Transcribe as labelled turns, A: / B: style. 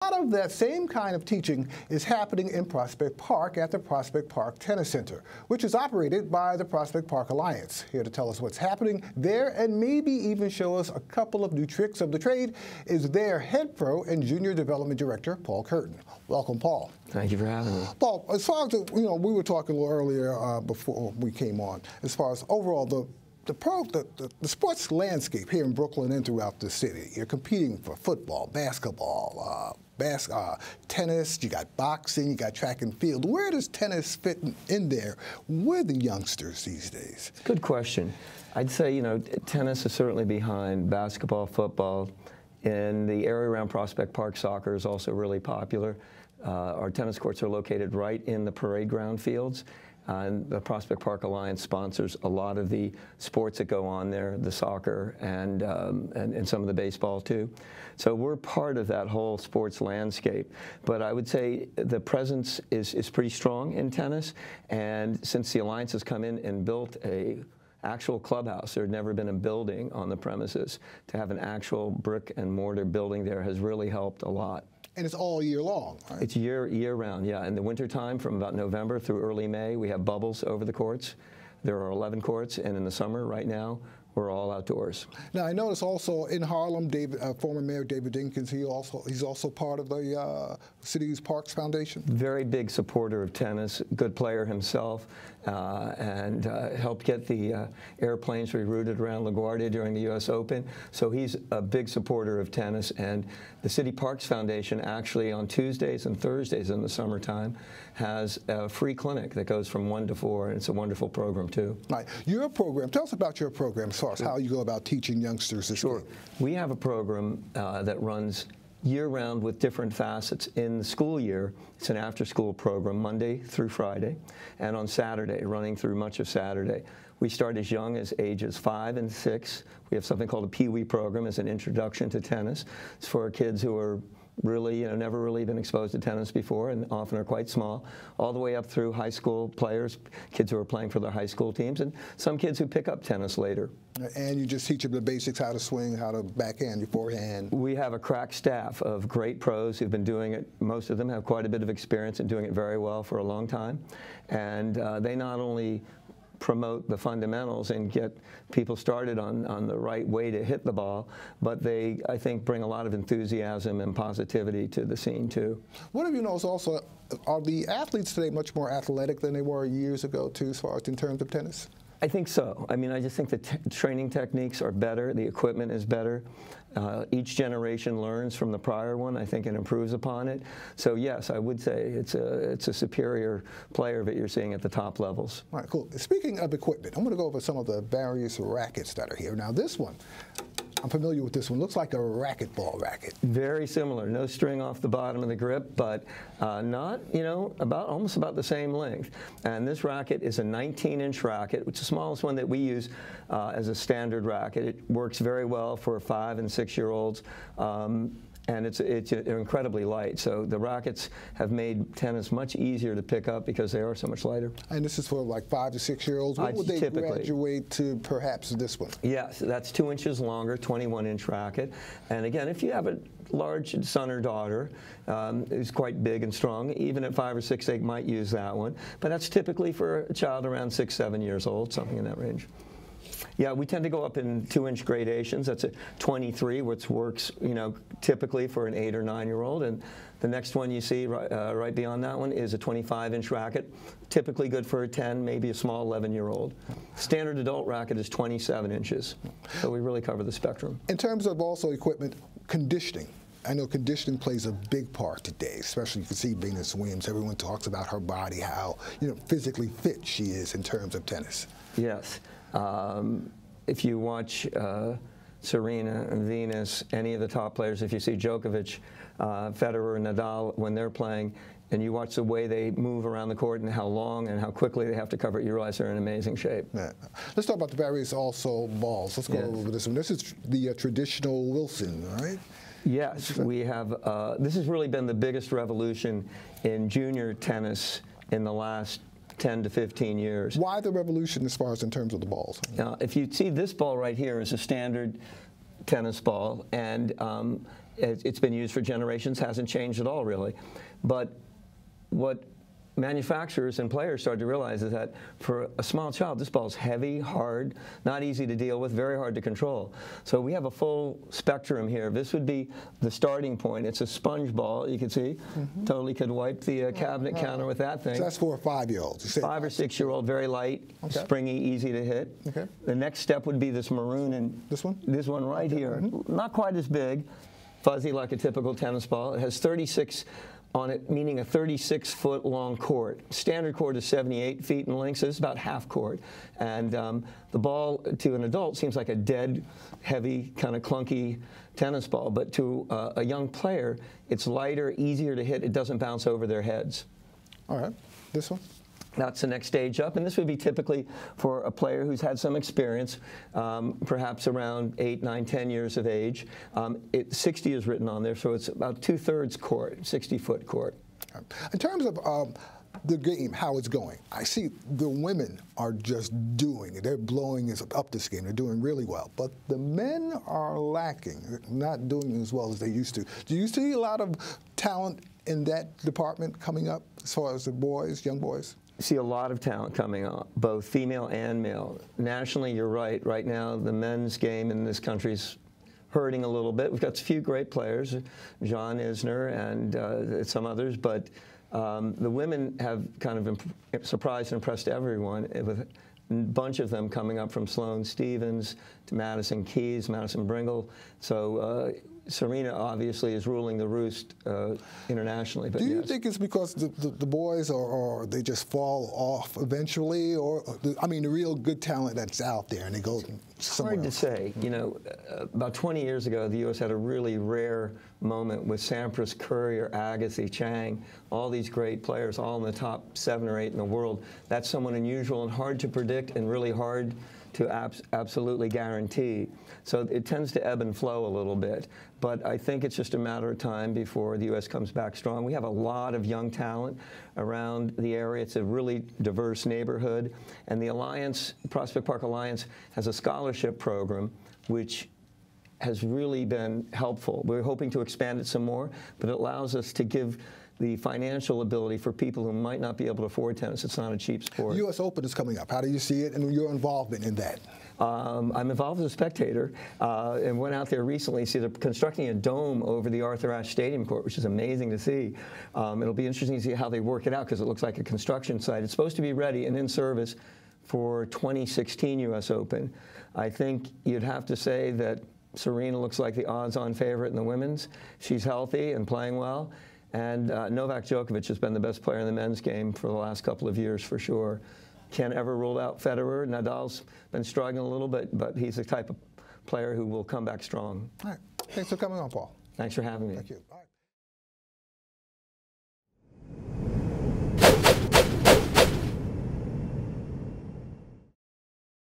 A: A lot of that same kind of teaching is happening in Prospect Park at the Prospect Park Tennis Center, which is operated by the Prospect Park Alliance. Here to tell us what's happening there and maybe even show us a couple of new tricks of the trade is their head pro and junior development director, Paul Curtin. Welcome, Paul.
B: Thank you for having me.
A: Paul, as far as, we were talking a little earlier before we came on, as far as overall the sports landscape here in Brooklyn and throughout the city. You're competing for football, basketball, tennis, you got boxing, you got track and field. Where does tennis fit in there with the youngsters these days?
B: Good question. I'd say, tennis is certainly behind basketball, football. In the area around Prospect Park, soccer is also really popular. Our tennis courts are located right in the parade ground fields. And the Prospect Park Alliance sponsors a lot of the sports that go on there, the soccer and some of the baseball too. So we're part of that whole sports landscape. But I would say the presence is pretty strong in tennis. And since the Alliance has come in and built a actual clubhouse, there had never been a building on the premises, to have an actual brick and mortar building there has really helped a lot.
A: And it's all year long, right?
B: It's year round, yeah. In the wintertime, from about November through early May, we have bubbles over the courts. There are 11 courts, and in the summer, right now, we're all outdoors.
A: Now, I noticed also in Harlem, former Mayor David Dinkins, he's also part of the City's Parks Foundation.
B: Very big supporter of tennis, good player himself, and helped get the airplanes rerouted around LaGuardia during the U.S. Open. So he's a big supporter of tennis, and the City Parks Foundation actually on Tuesdays and Thursdays in the summertime has a free clinic that goes from 1 to 4, and it's a wonderful program too.
A: Right. Your program, tell us about your program as far as how you go about teaching youngsters this game.
B: We have a program that runs year-round with different facets. In the school year, it's an after-school program, Monday through Friday, and on Saturday, running through much of Saturday. We start as young as ages 5 and 6. We have something called a Pee Wee program as an introduction to tennis. It's for kids who are really, never really been exposed to tennis before and often are quite small, all the way up through high school players, kids who are playing for their high school teams, and some kids who pick up tennis later.
A: And you just teach them the basics, how to swing, how to backhand, your forehand.
B: We have a crack staff of great pros who've been doing it. Most of them have quite a bit of experience in doing it very well for a long time. And they not only promote the fundamentals and get people started on the right way to hit the ball, but they, I think, bring a lot of enthusiasm and positivity to the scene too.
A: What have you noticed also, are the athletes today much more athletic than they were years ago too, as far as in terms of tennis?
B: I think so. I mean, I just think the training techniques are better, the equipment is better. Each generation learns from the prior one, I think, and improves upon it. So yes, I would say it's a superior player that you're seeing at the top levels.
A: All right, cool. Speaking of equipment, I'm going to go over some of the various rackets that are here. Now this one, I'm familiar with this one. Looks like a racquetball racket.
B: Very similar. No string off the bottom of the grip, but not, almost about the same length. And this racket is a 19-inch racket, which is the smallest one that we use as a standard racket. It works very well for 5- and 6-year-olds. And it's incredibly light. So the rackets have made tennis much easier to pick up because they are so much lighter.
A: And this is for like 5- to 6-year-olds. When would they graduate to perhaps this one?
B: Yes, that's 2 inches longer, 21-inch racket. And again, if you have a large son or daughter who's quite big and strong, even at 5 or 6, they might use that one. But that's typically for a child around 6, 7 years old, something in that range. Yeah, we tend to go up in 2-inch gradations. That's a 23, which works, typically for an 8- or 9-year-old. And the next one you see right beyond that one is a 25-inch racket, typically good for a 10, maybe a small 11-year-old. Standard adult racket is 27 inches. So we really cover the spectrum.
A: In terms of also equipment, conditioning. I know conditioning plays a big part today, especially you can see Venus Williams. Everyone talks about her body, how physically fit she is in terms of tennis.
B: Yes. If you watch Serena and Venus, any of the top players, if you see Djokovic, Federer, Nadal, when they're playing, and you watch the way they move around the court and how long and how quickly they have to cover it, you realize they're in amazing shape.
A: Yeah. Let's talk about the various also balls. Let's go over this one. This is the traditional Wilson, right?
B: Yes, we have. This has really been the biggest revolution in junior tennis in the last 10 to 15 years.
A: Why the revolution as far as in terms of the balls?
B: Now, if you see this ball right here is a standard tennis ball, and It's been used for generations, hasn't changed at all, really. But what manufacturers and players started to realize is that for a small child, this ball is heavy, hard, not easy to deal with, very hard to control. So we have a full spectrum here. This would be the starting point. It's a sponge ball, you can see. Totally could wipe the cabinet counter with that thing.
A: So that's for a 5-year-old.
B: 5 or 6-year-old, very light, springy, easy to hit. The next step would be this maroon and
A: this one?
B: This one right here. Not quite as big, fuzzy like a typical tennis ball. It has 36 on it, meaning a 36-foot long court. Standard court is 78 feet in length, so it's about half court. And the ball to an adult seems like a dead, heavy, kind of clunky tennis ball, but to a young player, it's lighter, easier to hit. It doesn't bounce over their heads.
A: All right, this one?
B: That's the next stage up, and this would be typically for a player who's had some experience, perhaps around 8, 9, 10 years of age. 60 is written on there, so it's about 2/3 court, 60-foot court.
A: In terms of the game, how it's going, I see the women are just doing it. They're blowing up this game. They're doing really well. But the men are lacking, not doing as well as they used to. Do you see a lot of talent in that department coming up as far as the boys, young boys?
B: See a lot of talent coming up, both female and male. Nationally, you're right. Right now, the men's game in this country's hurting a little bit. We've got a few great players, John Isner and some others, but the women have kind of surprised and impressed everyone with a bunch of them coming up from Sloane Stephens to Madison Keys, Madison Bringle. So Serena obviously is ruling the roost internationally. But
A: do you think it's because the boys or they just fall off eventually, or I mean the real good talent that's out there and they go somewhere
B: else? Hard to say. You know, about 20 years ago, the U.S. had a really rare moment with Sampras, Courier, Agassi, Chang, all these great players, all in the top 7 or 8 in the world. That's somewhat unusual and hard to predict and really hard to absolutely guarantee. So it tends to ebb and flow a little bit. But I think it's just a matter of time before the U.S. comes back strong. We have a lot of young talent around the area. It's a really diverse neighborhood. And the Alliance, Prospect Park Alliance, has a scholarship program which has really been helpful. We're hoping to expand it some more, but it allows us to give the financial ability for people who might not be able to afford tennis. It's not a cheap sport.
A: The U.S. Open is coming up. How do you see it and your involvement in that?
B: I'm involved as a spectator and went out there recently. See, they're constructing a dome over the Arthur Ashe Stadium court, which is amazing to see. It'll be interesting to see how they work it out because it looks like a construction site. It's supposed to be ready and in service for 2016 U.S. Open. I think you'd have to say that Serena looks like the odds-on favorite in the women's. She's healthy and playing well. And Novak Djokovic has been the best player in the men's game for the last couple of years, for sure. Can't ever rule out Federer. Nadal's been struggling a little bit, but he's the type of player who will come back strong.
A: All right. Thanks for coming on, Paul.
B: Thanks for having me.
A: Thank you. All right.